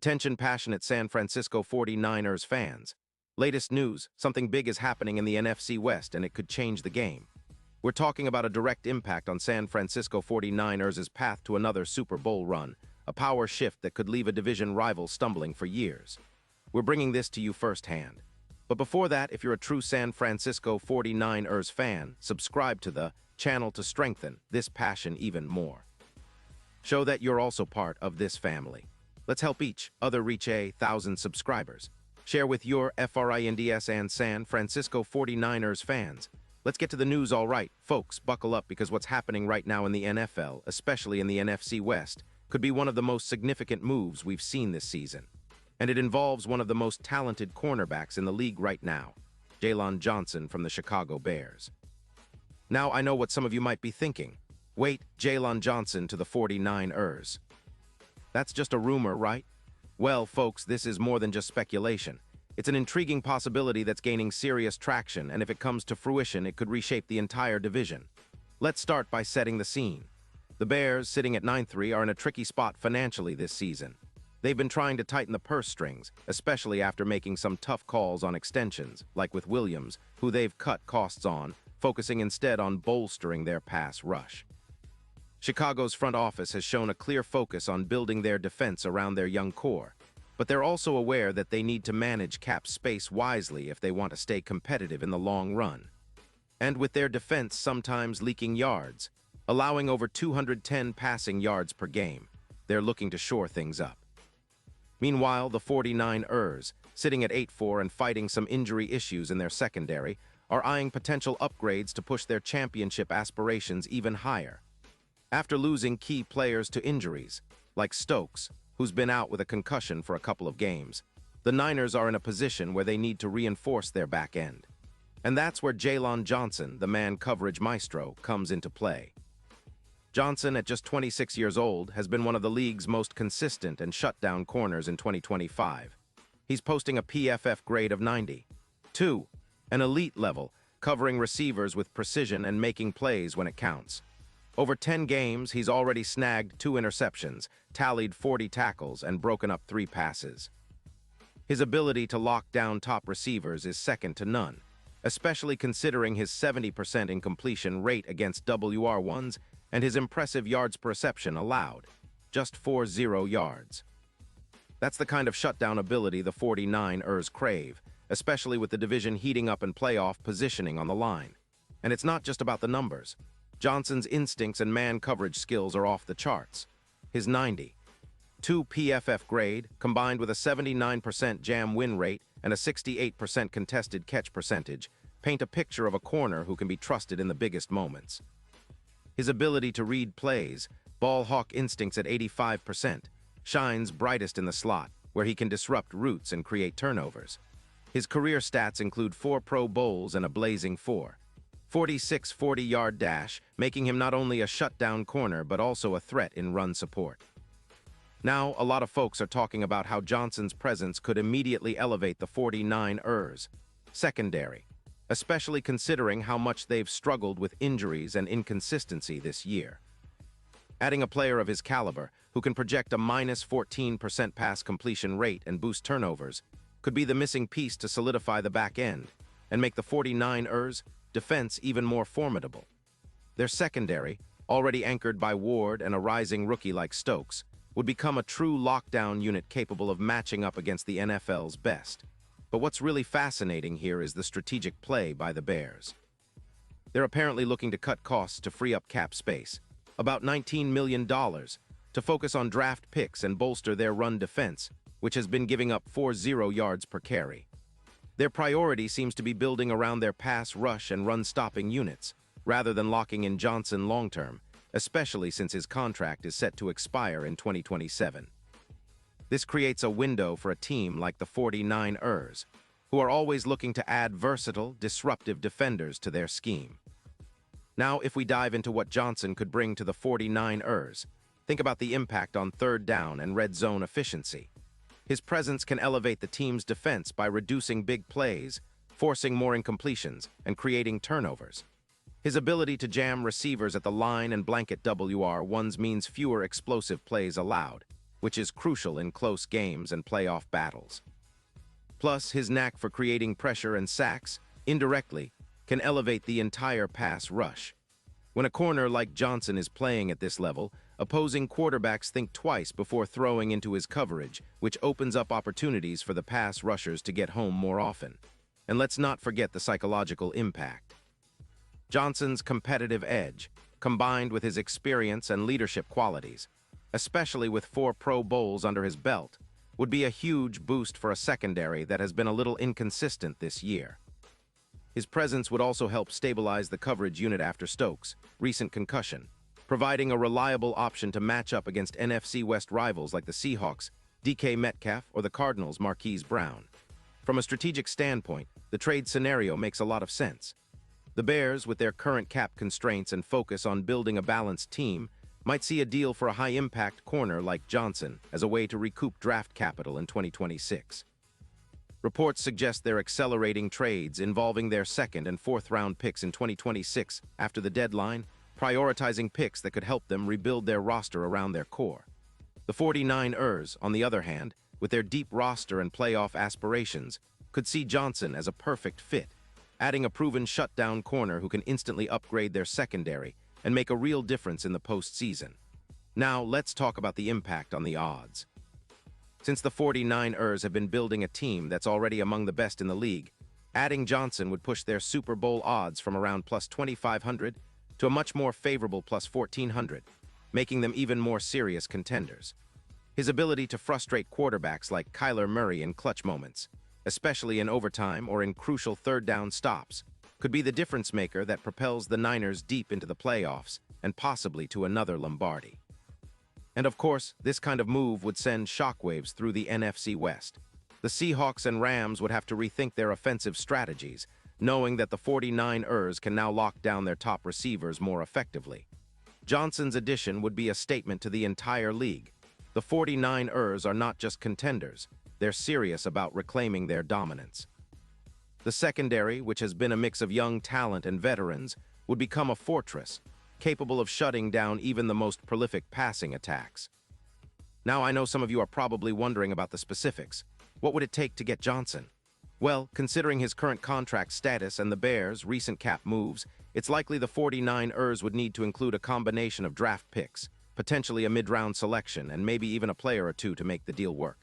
Attention passionate San Francisco 49ers fans. Latest news, something big is happening in the NFC West and it could change the game. We're talking about a direct impact on San Francisco 49ers' path to another Super Bowl run, a power shift that could leave a division rival stumbling for years. We're bringing this to you firsthand. But before that, if you're a true San Francisco 49ers fan, subscribe to the channel to strengthen this passion even more. Show that you're also part of this family. Let's help each other reach 1,000 subscribers. Share with your FRINDS and San Francisco 49ers fans. Let's get to the news all right. Folks, buckle up because what's happening right now in the NFL, especially in the NFC West, could be one of the most significant moves we've seen this season. And it involves one of the most talented cornerbacks in the league right now, Jaylen Johnson from the Chicago Bears. Now, I know what some of you might be thinking. Wait, Jaylen Johnson to the 49ers. That's just a rumor, right? Well, folks, this is more than just speculation. It's an intriguing possibility that's gaining serious traction, and if it comes to fruition, it could reshape the entire division. Let's start by setting the scene. The Bears, sitting at 9-3, are in a tricky spot financially this season. They've been trying to tighten the purse strings, especially after making some tough calls on extensions, like with Williams, who they've cut costs on, focusing instead on bolstering their pass rush. Chicago's front office has shown a clear focus on building their defense around their young core, but they're also aware that they need to manage cap space wisely if they want to stay competitive in the long run. And with their defense sometimes leaking yards, allowing over 210 passing yards per game, they're looking to shore things up. Meanwhile, the 49ers, sitting at 8-4 and fighting some injury issues in their secondary, are eyeing potential upgrades to push their championship aspirations even higher. After losing key players to injuries, like Stokes, who's been out with a concussion for a couple of games, the Niners are in a position where they need to reinforce their back end. And that's where Jaylen Johnson, the man coverage maestro, comes into play. Johnson, at just 26 years old, has been one of the league's most consistent and shutdown corners in 2025. He's posting a PFF grade of 92, an elite level, covering receivers with precision and making plays when it counts. Over 10 games, he's already snagged 2 interceptions, tallied 40 tackles, and broken up 3 passes. His ability to lock down top receivers is second to none, especially considering his 70% incompletion rate against WR1s and his impressive yards per reception allowed, just 40 yards. That's the kind of shutdown ability the 49ers crave, especially with the division heating up and playoff positioning on the line. And it's not just about the numbers. Johnson's instincts and man coverage skills are off the charts. His 92 PFF grade, combined with a 79% jam win rate and a 68% contested catch percentage, paint a picture of a corner who can be trusted in the biggest moments. His ability to read plays, ball hawk instincts at 85%, shines brightest in the slot, where he can disrupt routes and create turnovers. His career stats include 4 Pro Bowls and a blazing 46 40-yard dash, making him not only a shutdown corner but also a threat in run support. Now, a lot of folks are talking about how Johnson's presence could immediately elevate the 49ers secondary, especially considering how much they've struggled with injuries and inconsistency this year. Adding a player of his caliber, who can project a -14% pass completion rate and boost turnovers, could be the missing piece to solidify the back end and make the 49ers defense even more formidable. Their secondary, already anchored by Ward and a rising rookie like Stokes, would become a true lockdown unit capable of matching up against the NFL's best. But what's really fascinating here is the strategic play by the Bears. They're apparently looking to cut costs to free up cap space, about $19 million, to focus on draft picks and bolster their run defense, which has been giving up 40 yards per carry. Their priority seems to be building around their pass rush and run-stopping units, rather than locking in Johnson long-term, especially since his contract is set to expire in 2027. This creates a window for a team like the 49ers, who are always looking to add versatile, disruptive defenders to their scheme. Now, if we dive into what Johnson could bring to the 49ers, think about the impact on third down and red zone efficiency. His presence can elevate the team's defense by reducing big plays, forcing more incompletions, and creating turnovers. His ability to jam receivers at the line and blanket WR1s means fewer explosive plays allowed, which is crucial in close games and playoff battles. Plus, his knack for creating pressure and sacks, indirectly, can elevate the entire pass rush. When a corner like Johnson is playing at this level, opposing quarterbacks think twice before throwing into his coverage, which opens up opportunities for the pass rushers to get home more often. And let's not forget the psychological impact. Johnson's competitive edge, combined with his experience and leadership qualities, especially with 4 Pro Bowls under his belt, would be a huge boost for a secondary that has been a little inconsistent this year. His presence would also help stabilize the coverage unit after Stokes' recent concussion, providing a reliable option to match up against NFC West rivals like the Seahawks, DK Metcalf, or the Cardinals' Marquise Brown. From a strategic standpoint, the trade scenario makes a lot of sense. The Bears, with their current cap constraints and focus on building a balanced team, might see a deal for a high-impact corner like Johnson as a way to recoup draft capital in 2026. Reports suggest they're accelerating trades involving their 2nd and 4th round picks in 2026 after the deadline, prioritizing picks that could help them rebuild their roster around their core. The 49ers, on the other hand, with their deep roster and playoff aspirations, could see Johnson as a perfect fit, adding a proven shutdown corner who can instantly upgrade their secondary and make a real difference in the postseason. Now, let's talk about the impact on the odds. Since the 49ers have been building a team that's already among the best in the league, adding Johnson would push their Super Bowl odds from around plus 2,500 to a much more favorable plus 1,400, making them even more serious contenders. His ability to frustrate quarterbacks like Kyler Murray in clutch moments, especially in overtime or in crucial third-down stops, could be the difference maker that propels the Niners deep into the playoffs and possibly to another Lombardi. And of course, this kind of move would send shockwaves through the NFC West. The Seahawks and Rams would have to rethink their offensive strategies, knowing that the 49ers can now lock down their top receivers more effectively. Johnson's addition would be a statement to the entire league. The 49ers are not just contenders, they're serious about reclaiming their dominance. The secondary, which has been a mix of young talent and veterans, would become a fortress, capable of shutting down even the most prolific passing attacks. Now, I know some of you are probably wondering about the specifics. What would it take to get Johnson? Well, considering his current contract status and the Bears' recent cap moves, it's likely the 49ers would need to include a combination of draft picks, potentially a mid-round selection, and maybe even a player or two to make the deal work.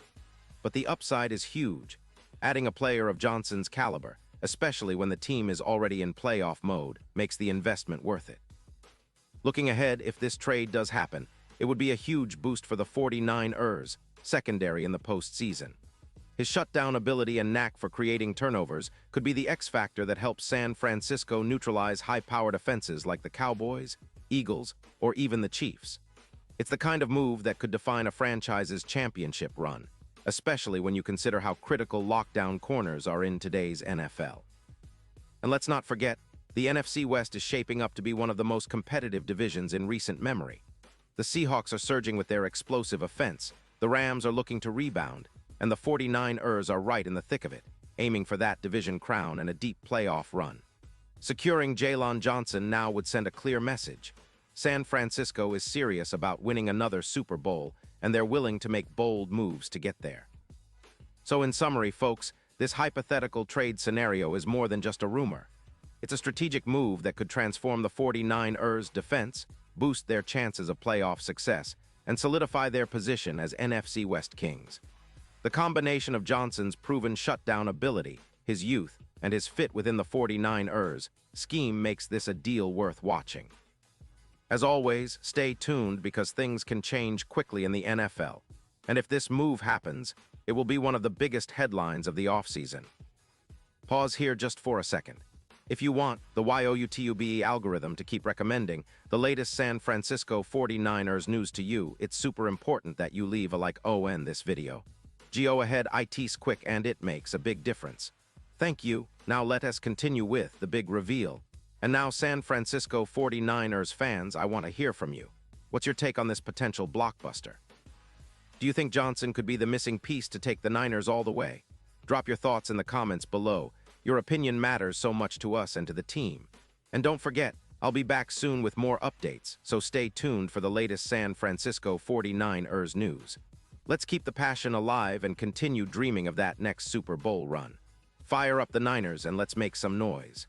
But the upside is huge. Adding a player of Johnson's caliber, especially when the team is already in playoff mode, makes the investment worth it. Looking ahead, if this trade does happen, it would be a huge boost for the 49ers secondary in the postseason. His shutdown ability and knack for creating turnovers could be the X factor that helps San Francisco neutralize high-powered offenses like the Cowboys, Eagles, or even the Chiefs. It's the kind of move that could define a franchise's championship run, especially when you consider how critical lockdown corners are in today's NFL. And let's not forget, the NFC West is shaping up to be one of the most competitive divisions in recent memory. The Seahawks are surging with their explosive offense, the Rams are looking to rebound, and the 49ers are right in the thick of it, aiming for that division crown and a deep playoff run. Securing Jaylen Johnson now would send a clear message. San Francisco is serious about winning another Super Bowl, and they're willing to make bold moves to get there. So in summary, folks, this hypothetical trade scenario is more than just a rumor. It's a strategic move that could transform the 49ers' defense, boost their chances of playoff success, and solidify their position as NFC West Kings. The combination of Johnson's proven shutdown ability, his youth, and his fit within the 49ers scheme makes this a deal worth watching. As always, stay tuned because things can change quickly in the NFL. And if this move happens, it will be one of the biggest headlines of the offseason. Pause here just for a second. If you want the YouTube algorithm to keep recommending the latest San Francisco 49ers news to you, it's super important that you leave a like on this video. Go ahead, it's quick and it makes a big difference. Thank you. Now let us continue with the big reveal. And now, San Francisco 49ers fans, I want to hear from you. What's your take on this potential blockbuster? Do you think Johnson could be the missing piece to take the Niners all the way? Drop your thoughts in the comments below. Your opinion matters so much to us and to the team. And don't forget, I'll be back soon with more updates, so stay tuned for the latest San Francisco 49ers news. Let's keep the passion alive and continue dreaming of that next Super Bowl run. Fire up the Niners and let's make some noise.